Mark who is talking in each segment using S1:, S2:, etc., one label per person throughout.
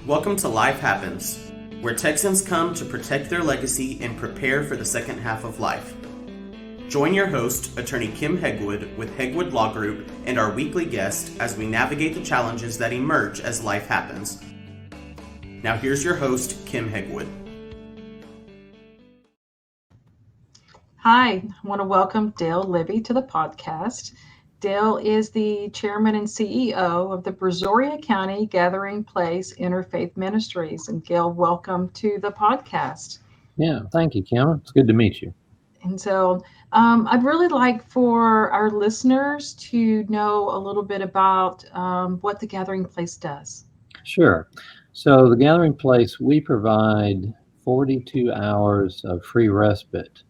S1: Welcome to Life Happens, where Texans come to protect their legacy and prepare for the second half of life. Join your host, attorney Kim Hegwood with Hegwood Law Group, and our weekly guest as we navigate the challenges that emerge as life happens. Now here's your host, Kim Hegwood.
S2: Hi, I want to welcome Dale Libby to the podcast. Dale is the chairman and CEO of the Brazoria County Gathering Place Interfaith Ministries. And Gail, welcome to the podcast.
S3: Yeah, thank you, Kim. It's good to meet you.
S2: And so I'd really like for our listeners to know a little bit about what the Gathering Place does.
S3: Sure. So the Gathering Place, we provide 42 hours of free respite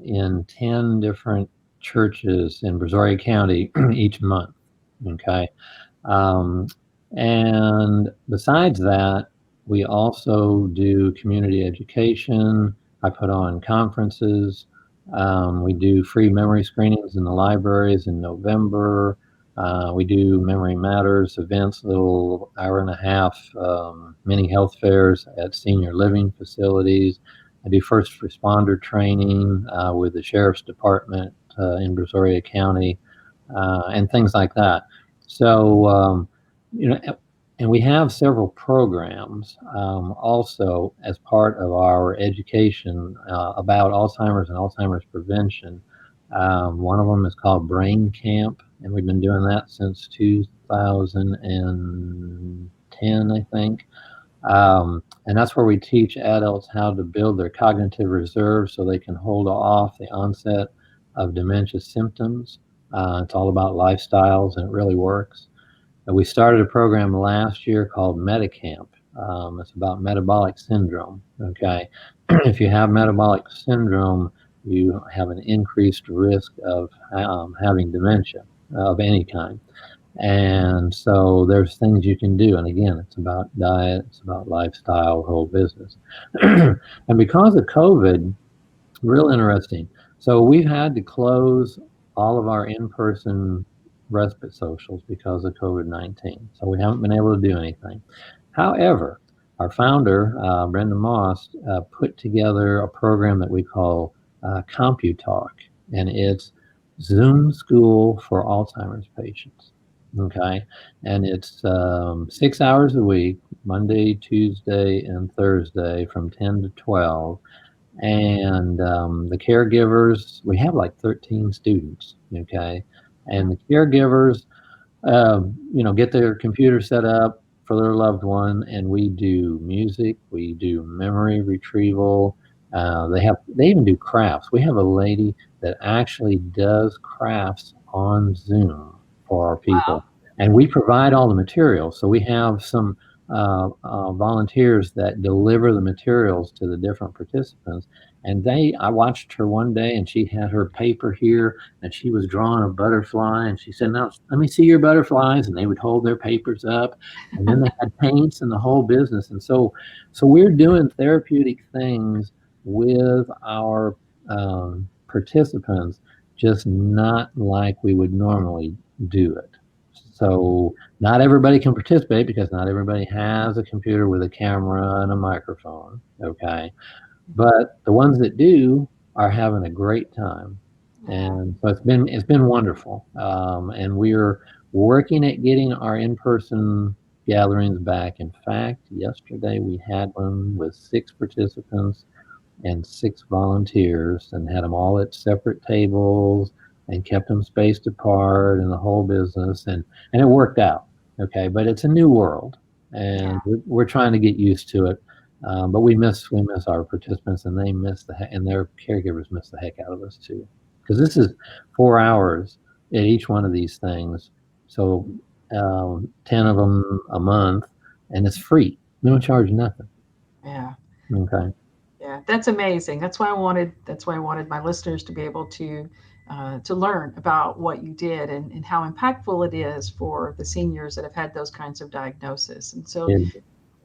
S3: in 10 different churches in Brazoria County each month. Okay. And besides that, we also do community education. I put on conferences. We do free memory screenings in the libraries in November. We do Memory Matters events, little hour and a half mini health fairs at senior living facilities. I do first responder training with the Sheriff's Department in Brazoria County and things like that. So, and we have several programs also as part of our education about Alzheimer's and Alzheimer's prevention. One of them is called Brain Camp, and we've been doing that since 2010, I think. And that's where we teach adults how to build their cognitive reserve so they can hold off the onset of dementia symptoms. It's all about lifestyles, and it really works. And we started a program last year called Metacamp. It's about metabolic syndrome. Okay, if you have metabolic syndrome, you have an increased risk of having dementia of any kind. And so there's things you can do. And again, it's about diet, it's about lifestyle, whole business. And because of COVID, real interesting. So we've had to close all of our in-person respite socials because of COVID-19. So we haven't been able to do anything. However, our founder, Brenda Moss, put together a program that we call CompuTalk, and it's Zoom school for Alzheimer's patients. Okay, and it's 6 hours a week, Monday, Tuesday, and Thursday from 10 to 12. And the caregivers, we have like 13 students, okay? And the caregivers, get their computer set up for their loved one, and we do music, we do memory retrieval. They even do crafts. We have a lady that actually does crafts on Zoom for our people. Wow. And we provide all the materials. So we have some volunteers that deliver the materials to the different participants. And I watched her one day, and she had her paper here, and she was drawing a butterfly, and she said, "Now, let me see your butterflies." And they would hold their papers up, and then they had paints and the whole business. And so we're doing therapeutic things with our participants, just not like we would normally do it. So not everybody can participate because not everybody has a computer with a camera and a microphone, okay? But the ones that do are having a great time. And so it's been wonderful. And we're working at getting our in-person gatherings back. In fact, yesterday we had one with 6 participants and 6 volunteers, and had them all at separate tables and kept them spaced apart and the whole business, and it worked out. Okay, but it's a new world, and we're trying to get used to it. But we miss our participants, and they miss and their caregivers miss the heck out of us too, because this is 4 hours at each one of these things. So 10 of them a month, and it's free. We don't charge nothing.
S2: Yeah.
S3: Okay.
S2: Yeah, that's amazing. That's why I wanted my listeners to be able to learn about what you did and how impactful it is for the seniors that have had those kinds of diagnoses. And so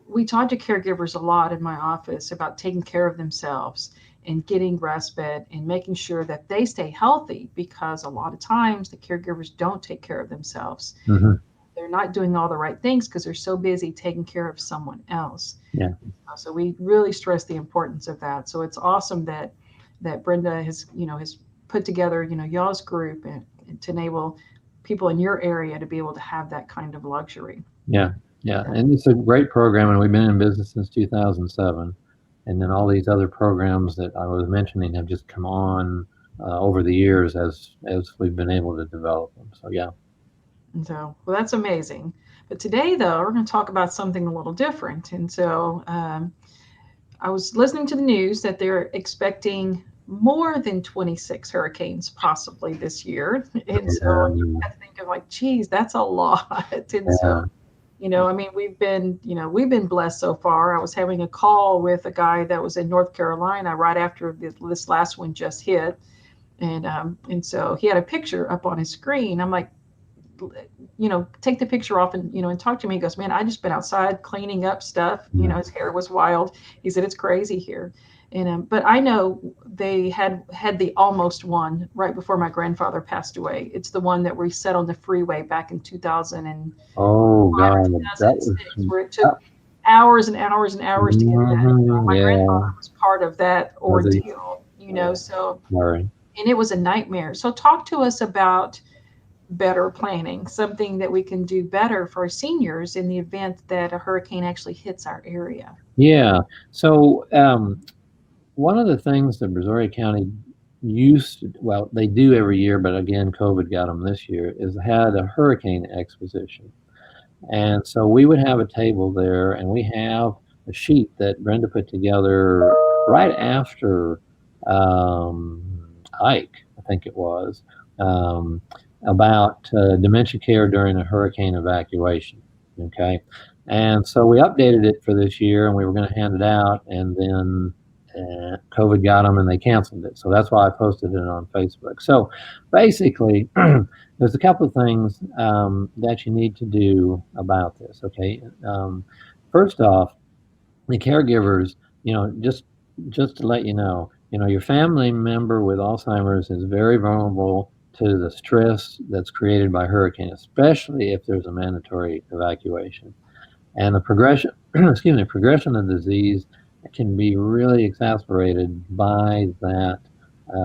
S2: we talk to caregivers a lot in my office about taking care of themselves and getting respite and making sure that they stay healthy, because a lot of times the caregivers don't take care of themselves.
S3: Mm-hmm.
S2: they're not doing all the right things because they're so busy taking care of someone else.
S3: Yeah.
S2: So we really stress the importance of that. So it's awesome that Brenda has put together, y'all's group and to enable people in your area to be able to have that kind of luxury.
S3: Yeah. And it's a great program, and we've been in business since 2007. And then all these other programs that I was mentioning have just come on over the years as we've been able to develop them. So yeah.
S2: And so, well, that's amazing. But today, though, we're going to talk about something a little different. And so, I was listening to the news that they're expecting more than 26 hurricanes possibly this year. And so I think of like, geez, that's a lot. And so, I mean, we've been blessed so far. I was having a call with a guy that was in North Carolina right after this last one just hit. And so he had a picture up on his screen. I'm like, take the picture off and talk to me. He goes, man, I just been outside cleaning up stuff. His hair was wild. He said, it's crazy here. And, but I know they had the almost one right before my grandfather passed away. It's the one that we set on the freeway back in 2000 and
S3: oh God,
S2: 2006, where it took hours and hours and hours to get that. My grandfather was part of that ordeal, so,
S3: Sorry.
S2: And it was a nightmare. So talk to us about better planning, something that we can do better for our seniors in the event that a hurricane actually hits our area.
S3: Yeah. So one of the things that Brazoria County they do every year, but again, COVID got them this year, is had a hurricane exposition. And so we would have a table there, and we have a sheet that Brenda put together right after Ike, I think it was, about dementia care during a hurricane evacuation. Okay. And so we updated it for this year, and we were going to hand it out, and then COVID got them and they canceled it. So that's why I posted it on Facebook. So basically, there's a couple of things that you need to do about this. Okay. First off, the caregivers, just to let you know, your family member with Alzheimer's is very vulnerable to the stress that's created by hurricane, especially if there's a mandatory evacuation. And the progression, progression of the disease can be really exacerbated by that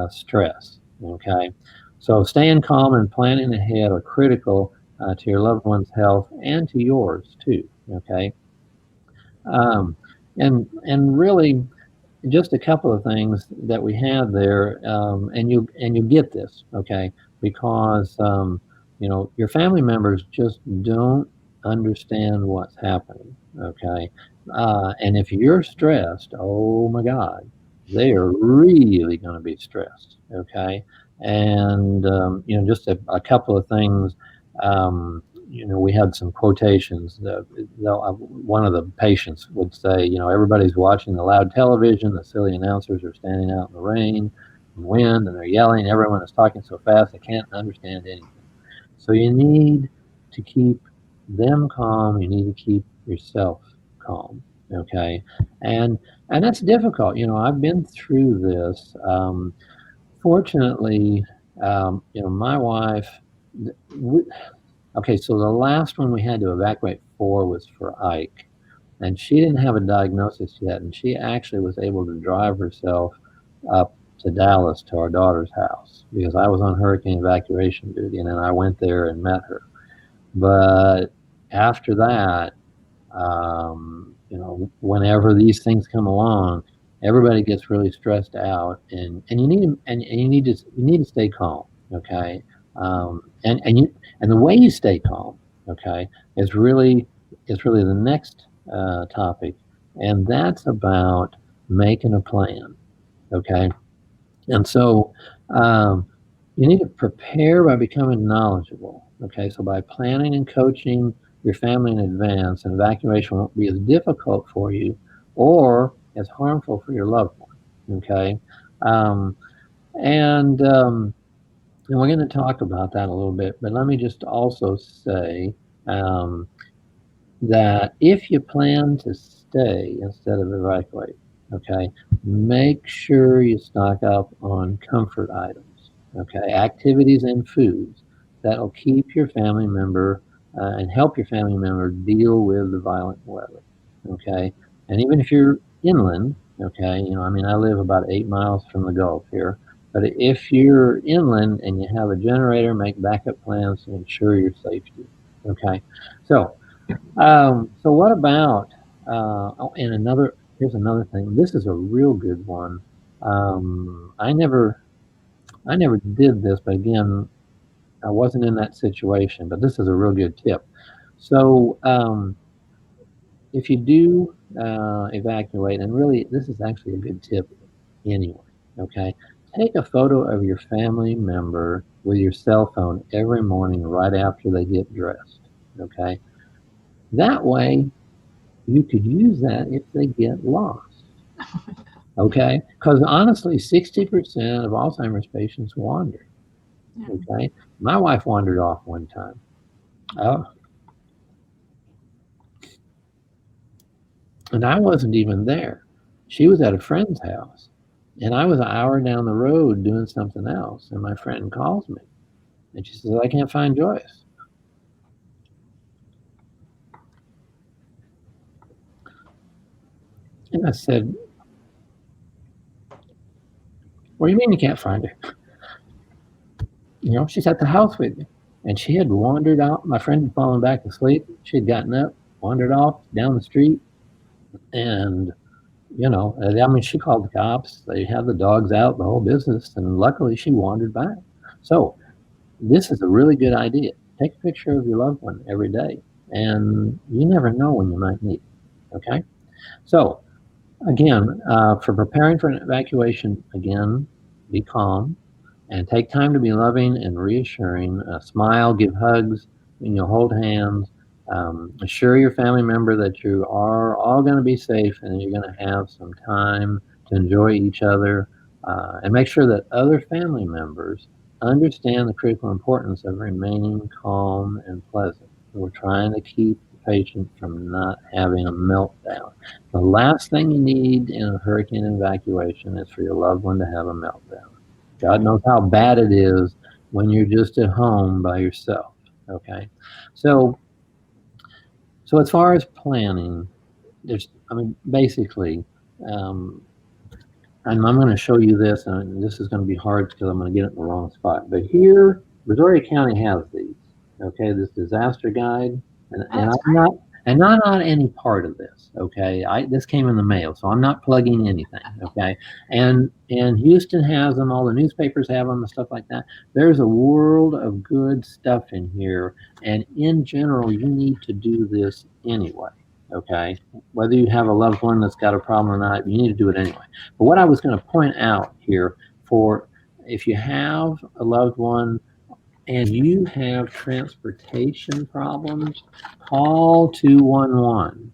S3: stress. Okay, so staying calm and planning ahead are critical to your loved one's health and to yours too. Okay, and really, just a couple of things that we have there, and you get this, okay, because your family members just don't understand what's happening, okay, and if you're stressed, oh my God, they are really going to be stressed, okay, and just a couple of things. We had some quotations. One of the patients would say, everybody's watching the loud television, the silly announcers are standing out in the rain and wind, and they're yelling. Everyone is talking so fast they can't understand anything. So you need to keep them calm. You need to keep yourself calm. Okay, and that's difficult. I've been through this. Fortunately, my wife. Okay, so the last one we had to evacuate for was for Ike, and she didn't have a diagnosis yet, and she actually was able to drive herself up to Dallas to our daughter's house because I was on hurricane evacuation duty, and then I went there and met her. But after that, whenever these things come along, everybody gets really stressed out, and you need to stay calm, okay? And the way you stay calm, okay, is really the next topic, and that's about making a plan, okay. And so you need to prepare by becoming knowledgeable, okay. So by planning and coaching your family in advance, an evacuation won't be as difficult for you or as harmful for your loved one, okay. And we're going to talk about that a little bit, but let me just also say that if you plan to stay instead of evacuate, okay, make sure you stock up on comfort items, okay, activities and foods that'll keep your family member and help your family member deal with the violent weather. Okay, and even if you're inland, okay, I mean, I live about 8 miles from the Gulf here. But if you're inland and you have a generator, make backup plans to ensure your safety. Okay, so so what about? Here's another thing. This is a real good one. I never did this, but again, I wasn't in that situation. But this is a real good tip. So if you do evacuate, and really, this is actually a good tip anyway. Okay, take a photo of your family member with your cell phone every morning right after they get dressed. Okay, that way you could use that if they get lost. Okay, because honestly, 60% of Alzheimer's patients wander. Okay, my wife wandered off one time. And I wasn't even there. She was at a friend's house, and I was an hour down the road doing something else. And my friend calls me, and she says, "I can't find Joyce." And I said, "What do you mean you can't find her? She's at the house with you." And she had wandered out. My friend had fallen back asleep. She had gotten up, wandered off down the street, and I mean, she called the cops. They had the dogs out, the whole business, and luckily she wandered back. So this is a really good idea. Take a picture of your loved one every day, and you never know when you might need it. Okay, so again, for preparing for an evacuation, again, be calm and take time to be loving and reassuring. Smile, give hugs, hold hands. Assure your family member that you are all going to be safe and you're going to have some time to enjoy each other, and make sure that other family members understand the critical importance of remaining calm and pleasant. We're trying to keep the patient from not having a meltdown. The last thing you need in a hurricane evacuation is for your loved one to have a meltdown. God knows how bad it is when you're just at home by yourself. Okay, so as far as planning, basically, and I'm going to show you this, and this is going to be hard because I'm going to get it in the wrong spot. But here, Brazoria County has these. Okay, this disaster guide, and I'm not on any part of this. Okay, this came in the mail, so I'm not plugging anything. Okay, and Houston has them. All the newspapers have them and stuff like that. There's a world of good stuff in here, and in general, you need to do this anyway. Okay, whether you have a loved one that's got a problem or not, you need to do it anyway. But what I was going to point out here, for if you have a loved one and you have transportation problems, call 211,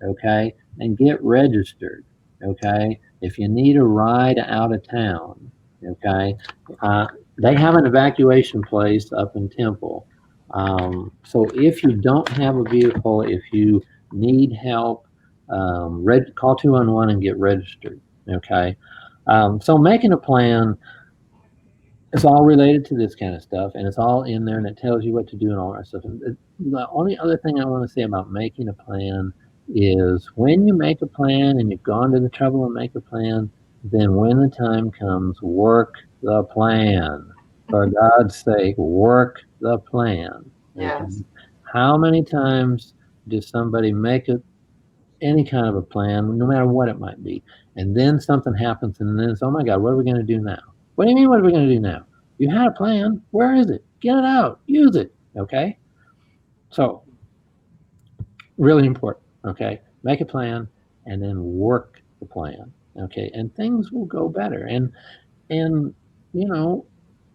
S3: okay, and get registered, okay? If you need a ride out of town, okay, they have an evacuation place up in Temple. So if you don't have a vehicle, if you need help, call 211 and get registered, okay? So making a plan, it's all related to this kind of stuff, and it's all in there, and it tells you what to do and all that stuff. And the only other thing I want to say about making a plan is when you make a plan and you've gone to the trouble to make a plan, then when the time comes, work the plan. For God's sake, work the plan.
S2: Yes.
S3: Okay? How many times does somebody make any kind of a plan, no matter what it might be, and then something happens, and then it's, oh my God, what are we going to do now? What do you mean, what are we going to do now? You had a plan. Where is it? Get it out. Use it. Okay? So, really important. Okay? Make a plan and then work the plan. Okay? And things will go better. And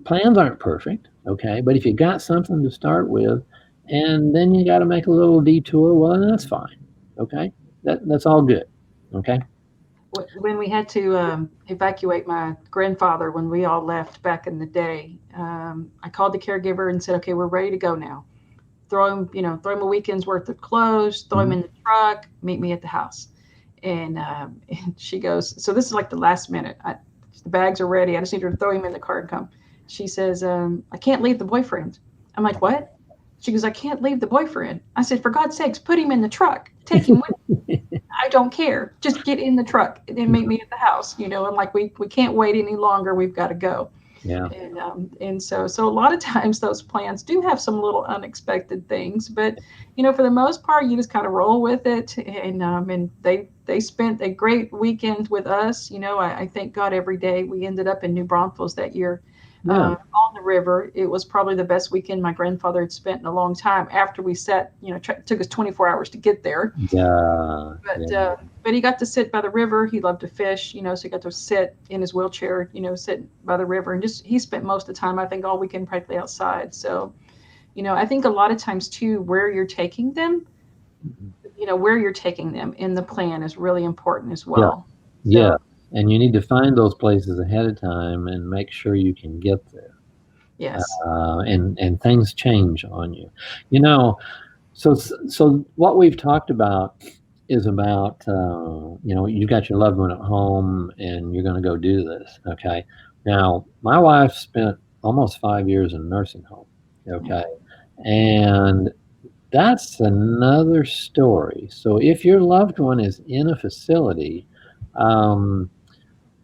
S3: plans aren't perfect. Okay? But if you got something to start with, and then you got to make a little detour, well, then that's fine. Okay? That's all good. Okay?
S2: When we had to evacuate my grandfather, when we all left back in the day, I called the caregiver and said, "Okay, we're ready to go now. Throw him a weekend's worth of clothes, throw him in the truck, meet me at the house." And she goes, "So this is like the last minute. The bags are ready. I just need her to throw him in the car and come." She says, "I can't leave the boyfriend." I'm like, "What?" She goes, I can't leave the boyfriend. I said, for God's sakes, put him in the truck. Take him with you. I don't care. Just get in the truck and meet me at the house. You know, I'm like, we can't wait any longer. We've got to go.
S3: Yeah.
S2: And so a lot of times those plans do have some little unexpected things, but you know, for the most part, you just kind of roll with it. And they spent a great weekend with us. You know, I thank God every day. We ended up in New Braunfels that year.
S3: Yeah.
S2: On the river. It was probably the best weekend my grandfather had spent in a long time. After we sat, you know, took us 24 hours to get there.
S3: Yeah.
S2: But he got to sit by the river. He loved to fish, you know, so he got to sit in his wheelchair, you know, sit by the river, and just he spent most of the time, I think, all weekend practically outside. So, you know, I think a lot of times too, where you're taking them, you know, where you're taking them in the plan is really important as well.
S3: Yeah. And you need to find those places ahead of time and make sure you can get there.
S2: Yes.
S3: And things change on you. You know, so what we've talked about is about, you know, you've got your loved one at home and you're going to go do this. Okay. Now, my wife spent almost 5 years in a nursing home. Okay. And that's another story. So if your loved one is in a facility,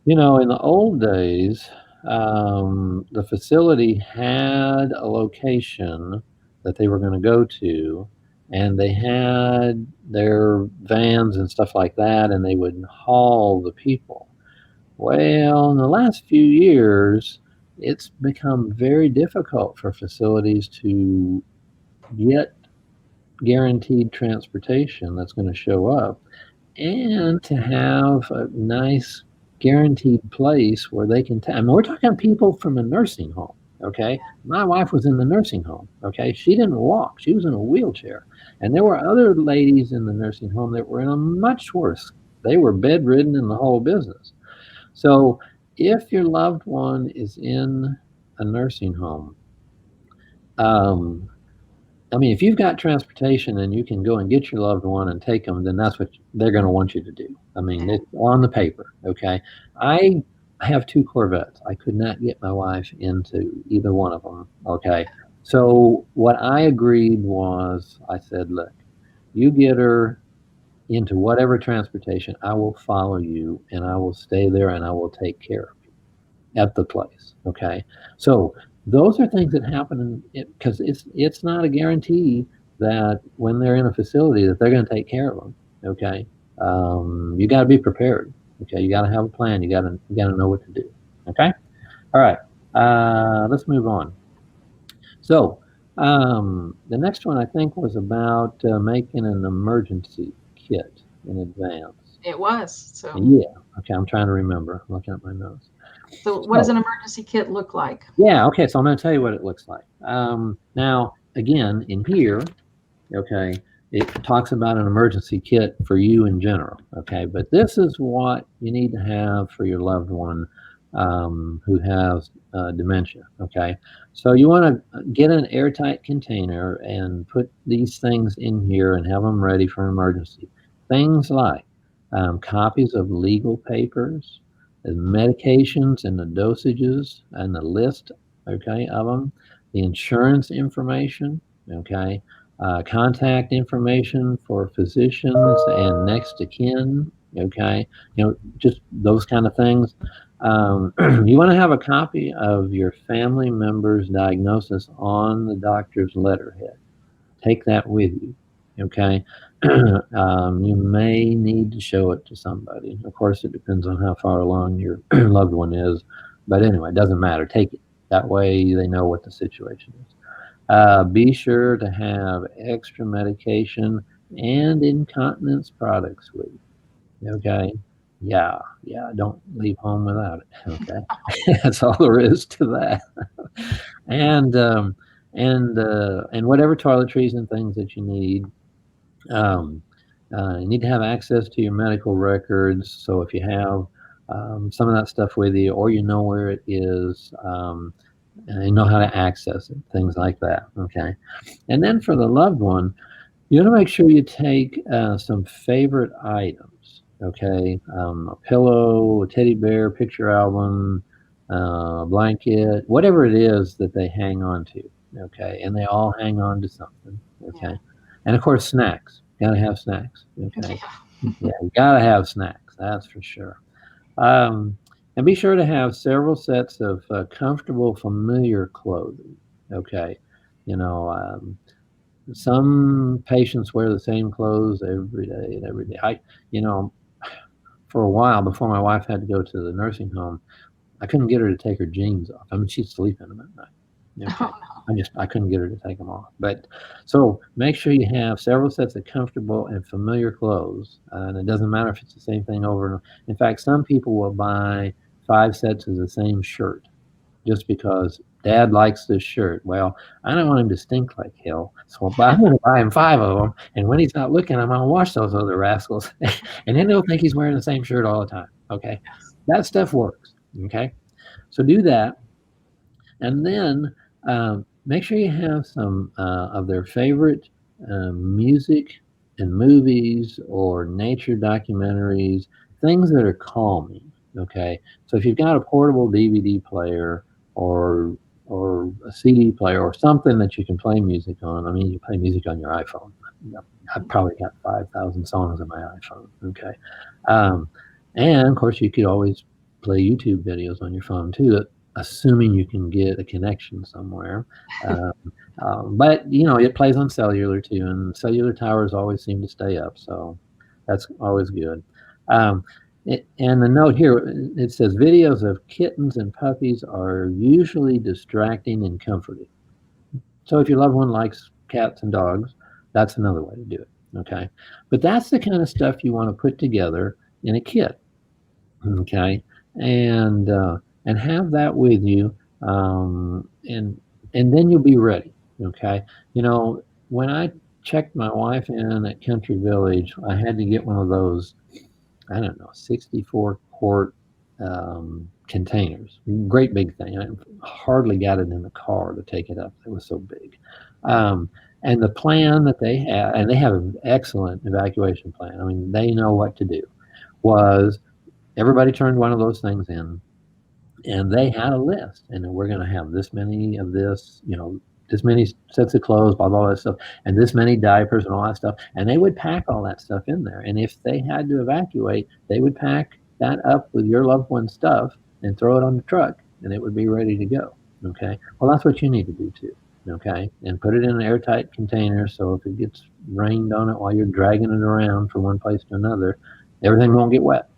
S3: you know, in the old days, the facility had a location that they were going to go to, and they had their vans and stuff like that, and they would haul the people. Well, in the last few years, it's become very difficult for facilities to get guaranteed transportation that's going to show up and to have a nice guaranteed place where they can I mean, we're talking people from a nursing home. Okay. My wife was in the nursing home. Okay. She didn't walk. She was in a wheelchair. And there were other ladies in the nursing home that were in a much worse. They were bedridden in the whole business. So if your loved one is in a nursing home, I mean, if you've got transportation and you can go and get your loved one and take them, then that's what they're going to want you to do. I mean, it's on the paper. Okay. I have 2 Corvettes. I could not get my wife into either one of them. Okay. So what I agreed was, I said, look, you get her into whatever transportation, I will follow you and I will stay there and I will take care of you at the place. Okay. So those are things that happen because it's not a guarantee that when they're in a facility that they're going to take care of them. Okay. You got to be prepared. Okay. You got to have a plan. You got to know what to do. Okay. All right. Let's move on. So the next one I think was about making an emergency kit in advance.
S2: It was. So
S3: yeah. Okay. I'm trying to remember. I'm looking at my notes.
S2: So what does an emergency kit look like?
S3: Yeah, okay, so I'm going to tell you what it looks like. Now, again, in here, okay, it talks about an emergency kit for you in general, okay, but this is what you need to have for your loved one who has dementia, okay? So you want to get an airtight container and put these things in here and have them ready for an emergency. Things like copies of legal papers, the medications and the dosages and the list, okay, of them, the insurance information, okay, contact information for physicians and next of kin, okay, you know, just those kind of things. You want to have a copy of your family member's diagnosis on the doctor's letterhead. Take that with you, okay? You may need to show it to somebody. Of course, it depends on how far along your loved one is. But anyway, it doesn't matter. Take it. That way they know what the situation is. Be sure to have extra medication and incontinence products with you. Okay? Yeah. Don't leave home without it. Okay? That's all there is to that. and whatever toiletries and things that you need. You need to have access to your medical records. So if you have some of that stuff with you, or you know where it is, and you know how to access it, things like that. Okay. And then for the loved one, you want to make sure you take some favorite items. Okay. A pillow, a teddy bear, picture album, blanket, whatever it is that they hang on to. okay, and they all hang on to something, okay,
S2: Yeah.
S3: and of course snacks. Got to have snacks, okay.
S2: Yeah.
S3: Yeah, you got to have snacks. That's for sure. Um, and be sure to have several sets of comfortable, familiar clothing. Okay, you know, some patients wear the same clothes every day and every day. You know, for a while before my wife had to go to the nursing home, I couldn't get her to take her jeans off. I mean, she'd sleep in them at night.
S2: Oh
S3: Okay.
S2: no.
S3: I couldn't get her to take them off. But so make sure you have several sets of comfortable and familiar clothes. And it doesn't matter if it's the same thing over and over. In fact, some people will buy 5 sets of the same shirt just because dad likes this shirt. Well, I don't want him to stink like hell. So I'm going to buy him 5 of them. And when he's not looking, I'm going to wash those other rascals. And then he'll think he's wearing the same shirt all the time. Okay.
S2: Yes.
S3: That stuff works. Okay. So do that. And then make sure you have some of their favorite music and movies or nature documentaries, things that are calming. Okay, so if you've got a portable DVD player or a CD player or something that you can play music on. I mean, you play music on your iPhone. I've probably got 5,000 songs on my iPhone. Okay, um, and of course you could always play YouTube videos on your phone too, assuming you can get a connection somewhere. Um, but you know, it plays on cellular too, and cellular towers always seem to stay up, so that's always good. Um, and the note here, it says videos of kittens and puppies are usually distracting and comforting. So if your loved one likes cats and dogs, that's another way to do it. Okay, but that's the kind of stuff you want to put together in a kit. Okay, and have that with you, and then you'll be ready. Okay, you know, when I checked my wife in at Country Village, I had to get one of those, I don't know, 64 quart containers. Great big thing. I hardly got it in the car to take it up. It was so big. Um, and the plan that they had, and they have an excellent evacuation plan. I mean, they know what to do. Was everybody turned one of those things in, and they had a list, and we're going to have this many of this, you know, this many sets of clothes, blah blah, that stuff, and this many diapers and all that stuff, and they would pack all that stuff in there. And if they had to evacuate, they would pack that up with your loved one's stuff and throw it on the truck, and it would be ready to go. Okay, well, that's what you need to do too. Okay, and put it in an airtight container, so if it gets rained on it while you're dragging it around from one place to another, everything won't get wet.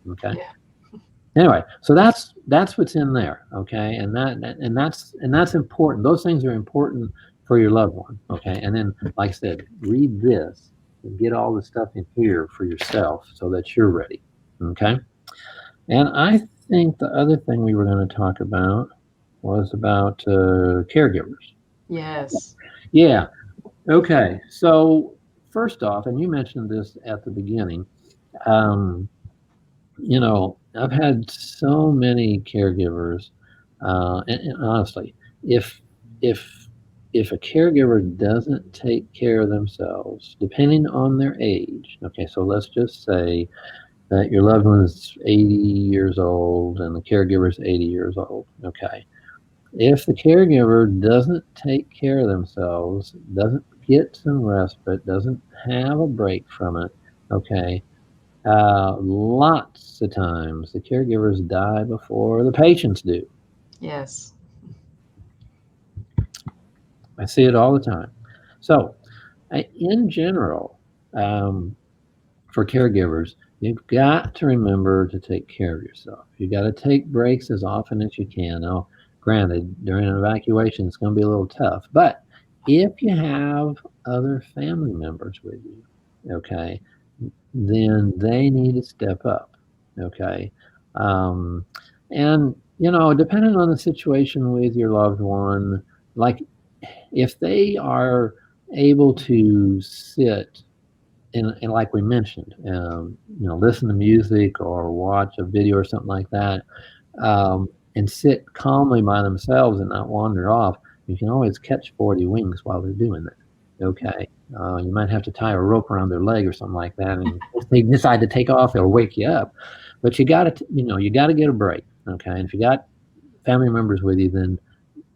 S3: Okay.
S2: Yeah.
S3: Anyway, so that's what's in there. Okay, and that's important. Those things are important for your loved one. Okay, and then, like I said, read this and get all the stuff in here for yourself so that you're ready. Okay, and I think the other thing we were going to talk about was about caregivers.
S2: Yes.
S3: Yeah. Okay. So first off, and you mentioned this at the beginning, um, you know, I've had so many caregivers, and honestly, if if if a caregiver doesn't take care of themselves, depending on their age, okay, so let's just say that your loved one is 80 years old and the caregiver is 80 years old, okay. If the caregiver doesn't take care of themselves, doesn't get some respite, doesn't have a break from it, okay, lots of times the caregivers die before the patients do.
S2: Yes.
S3: I see it all the time. So, in general, um, for caregivers, you've got to remember to take care of yourself. You got to take breaks as often as you can. Now, granted, during an evacuation, it's going to be a little tough, but if you have other family members with you, okay, then they need to step up. Okay. Um, and, you know, depending on the situation with your loved one, like if they are able to sit and like we mentioned, you know, listen to music or watch a video or something like that, and sit calmly by themselves and not wander off, you can always catch 40 wings while they're doing that. Okay. You might have to tie a rope around their leg or something like that. And if they decide to take off, they'll wake you up. But you got to, you know, you got to get a break. Okay. And if you got family members with you, then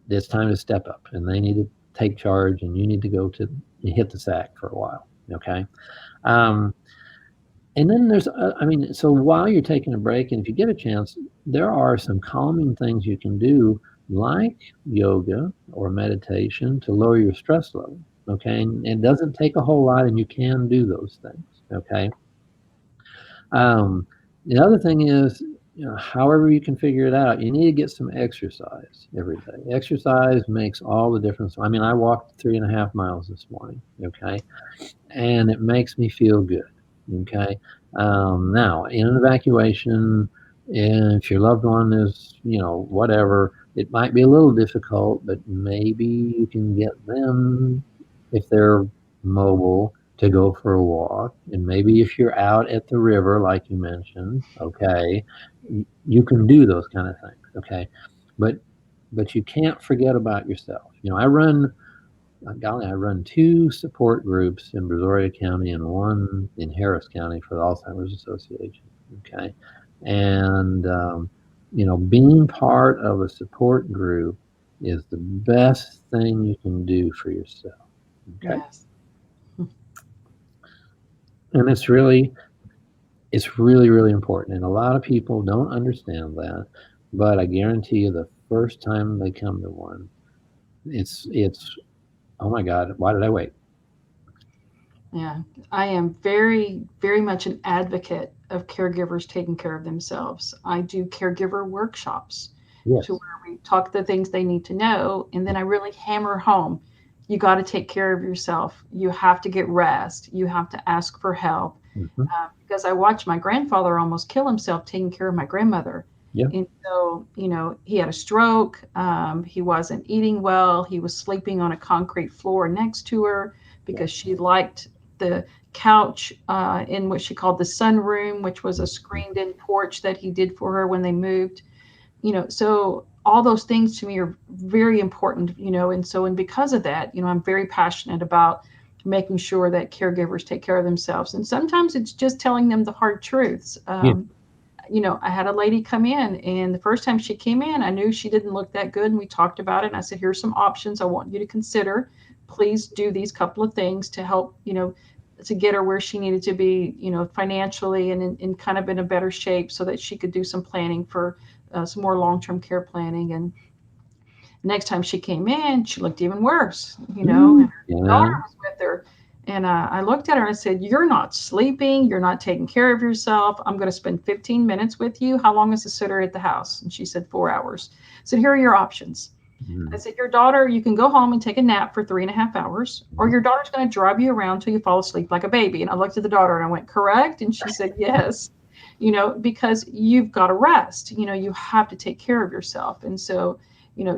S3: it's time to step up, and they need to take charge, and you need to go to hit the sack for a while. Okay. Um, and then there's, so while you're taking a break, and if you get a chance, there are some calming things you can do, like yoga or meditation, to lower your stress level. Okay. And it doesn't take a whole lot, and you can do those things. Okay. The other thing is, however you can figure it out, you need to get some exercise every day. Exercise makes all the difference. I mean, I walked 3.5 miles this morning. Okay. And it makes me feel good. Okay. Now, in an evacuation, if your loved one is, whatever, it might be a little difficult, but maybe you can get them, if they're mobile, to go for a walk. And maybe if you're out at the river, like you mentioned, okay, you can do those kind of things. Okay. But you can't forget about yourself. I run 2 support groups in Brazoria County and 1 in Harris County for the Alzheimer's Association. Okay. And, being part of a support group is the best thing you can do for yourself. Okay.
S2: Yes.
S3: And it's really, really important. And a lot of people don't understand that, but I guarantee you the first time they come to one, it's, oh my God, why did I wait?
S2: Yeah, I am very, very much an advocate of caregivers taking care of themselves. I do caregiver workshops
S3: Yes.
S2: to where we talk the things they need to know, and then I really hammer home, you got to take care of yourself. You have to get rest. You have to ask for help.
S3: Mm-hmm.
S2: Because I watched my grandfather almost kill himself taking care of my grandmother.
S3: Yeah.
S2: And so, he had a stroke. He wasn't eating well. He was sleeping on a concrete floor next to her because she liked the couch in what she called the sunroom, which was a screened in porch that he did for her when they moved. So all those things to me are very important, and because of that, I'm very passionate about making sure that caregivers take care of themselves. And sometimes it's just telling them the hard truths. I had a lady come in, and the first time she came in, I knew she didn't look that good. And we talked about it. And I said, here's some options I want you to consider. Please do these couple of things to help, to get her where she needed to be, financially and in kind of in a better shape so that she could do some planning for some more long-term care planning. And next time she came in, she looked even worse, and her daughter was with her. And I looked at her and I said, you're not sleeping. You're not taking care of yourself. I'm going to spend 15 minutes with you. How long is the sitter at the house? And she said 4 hours. I said, here are your options.
S3: Mm-hmm.
S2: I said, your daughter, you can go home and take a nap for 3.5 hours, or your daughter's going to drive you around till you fall asleep like a baby. And I looked at the daughter and I went, correct? And she said, yes, because you've got to rest. You have to take care of yourself. And so,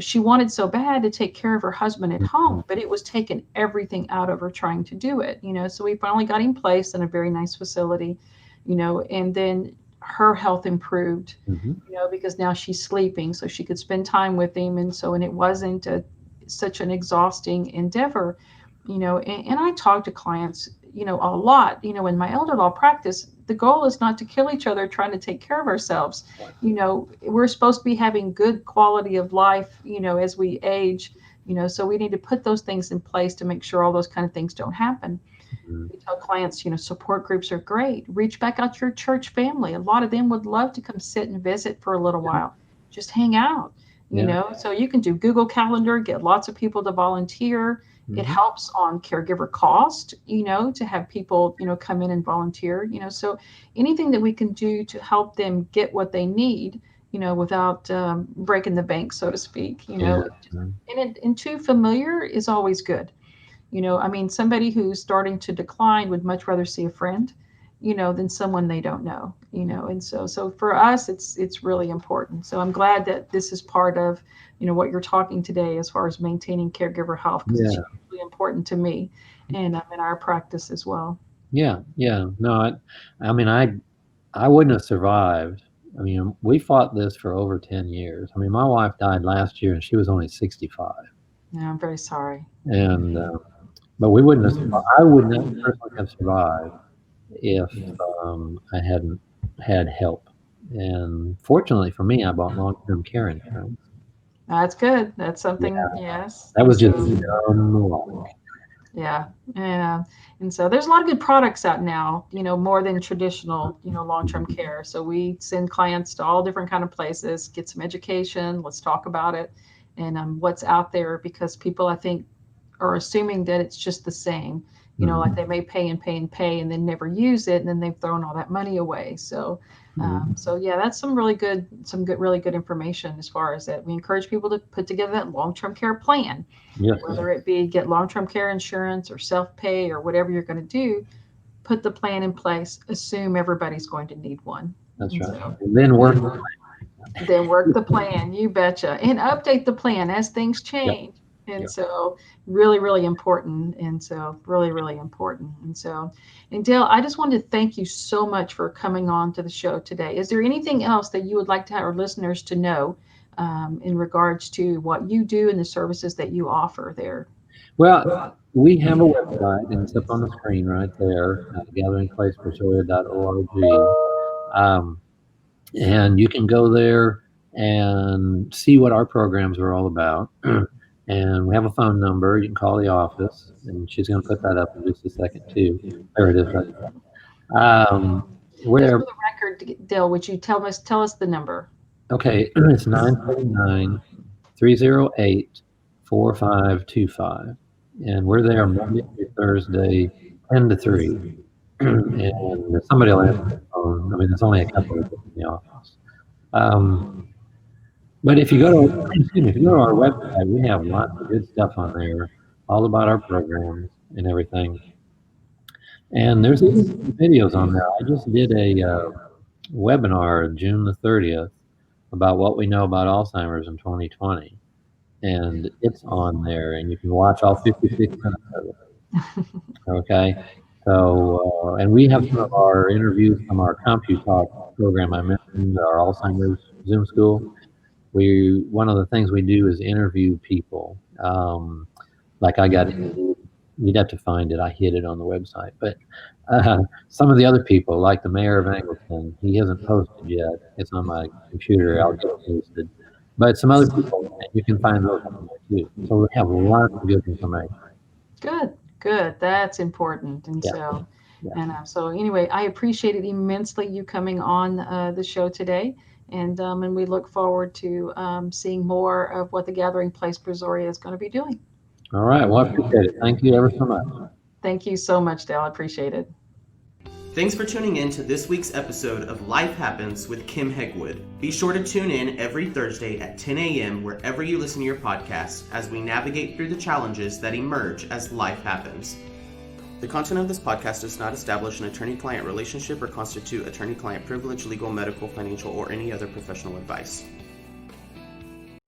S2: she wanted so bad to take care of her husband at home, but it was taking everything out of her trying to do it, so we finally got him placed in a very nice facility, and then her health improved,
S3: Mm-hmm.
S2: Because now she's sleeping so she could spend time with him. And it wasn't such an exhausting endeavor, and I talk to clients, a lot, in my elder law practice. The goal is not to kill each other trying to take care of ourselves. We're supposed to be having good quality of life, as we age, so we need to put those things in place to make sure all those kind of things don't happen.
S3: Mm-hmm.
S2: We tell clients, support groups are great. Reach back out to your church family. A lot of them would love to come sit and visit for a little while. Just hang out, so you can do Google Calendar, get lots of people to volunteer.
S3: Mm-hmm.
S2: It helps on caregiver cost, to have people, come in and volunteer, so anything that we can do to help them get what they need, without breaking the bank, so to speak, and too familiar is always good. Somebody who's starting to decline would much rather see a friend, than someone they don't know, and so for us, it's really important. So I'm glad that this is part of, what you're talking today as far as maintaining caregiver health, because it's really important to me and in our practice as well.
S3: Yeah. No, I wouldn't have survived. We fought this for over 10 years. My wife died last year and she was only 65.
S2: Yeah, I'm very sorry.
S3: And, but we wouldn't have, I would not personally have survived if I hadn't had help. And fortunately for me, I bought long-term care insurance.
S2: That's good. That's something,
S3: Yeah,
S2: yes.
S3: that was just
S2: So,
S3: dumb luck.
S2: yeah. And so there's a lot of good products out now, more than traditional, long-term care. So we send clients to all different kind of places, get some education, let's talk about it and what's out there, because people, I think, are assuming that it's just the same, like they may pay and pay and pay and then never use it, and then they've thrown all that money away. So, so yeah, that's really good information as far as that. We encourage people to put together that long-term care plan,
S3: Yes,
S2: whether it be get long-term care insurance or self-pay or whatever you're going to do. Put the plan in place. Assume everybody's going to need one.
S3: that's
S2: And
S3: right.
S2: so,
S3: And then work.
S2: then work the plan, you betcha, and update the plan as things
S3: Yep.
S2: change. And
S3: Yep.
S2: so really, really important. And so really, really important. And Dale, I just wanted to thank you so much for coming on to the show today. Is there anything else that you would like to have our listeners to know in regards to what you do and the services that you offer there?
S3: Well, we have a website, and it's up on the screen right there, gatheringplacebrazoria.org. Um, and you can go there and see what our programs are all about. And we have a phone number. You can call the office, and she's going to put that up in just a second too. There it is, right there. We're
S2: Just
S3: there.
S2: for the record, Dale, would you tell us the number?
S3: Okay, it's 979-308-4525, and we're there Monday through Thursday, 10 to 3. And somebody will answer the phone. I mean, there's only a couple of us in the office. But if you go to our website, we have lots of good stuff on there, all about our programs and everything. And there's even some videos on there. I just did a webinar June the 30th about what we know about Alzheimer's in 2020, and it's on there, and you can watch all 56 minutes of it. Okay, so and we have some of our interviews from our CompuTalk program I mentioned, our Alzheimer's Zoom school. One of the things we do is interview people. Like I got interviewed. You'd have to find it. I hid it on the website, but some of the other people, like the mayor of Angleton, he hasn't posted yet. It's on my computer. I'll get it posted. But some other people, you can find those on there too. So we have lots of good information.
S2: Good. That's important. And
S3: Yeah.
S2: so,
S3: Yeah.
S2: and so anyway, I appreciated immensely you coming on the show today. And we look forward to seeing more of what the Gathering Place Brazoria is going to be doing.
S3: All right. Well, I appreciate it. Thank you ever so much.
S2: Thank you so much, Dale. I appreciate it.
S1: Thanks for tuning in to this week's episode of Life Happens with Kim Hegwood. Be sure to tune in every Thursday at 10 a.m. wherever you listen to your podcast as we navigate through the challenges that emerge as life happens. The content of this podcast does not establish an attorney-client relationship or constitute attorney-client privilege, legal, medical, financial, or any other professional advice.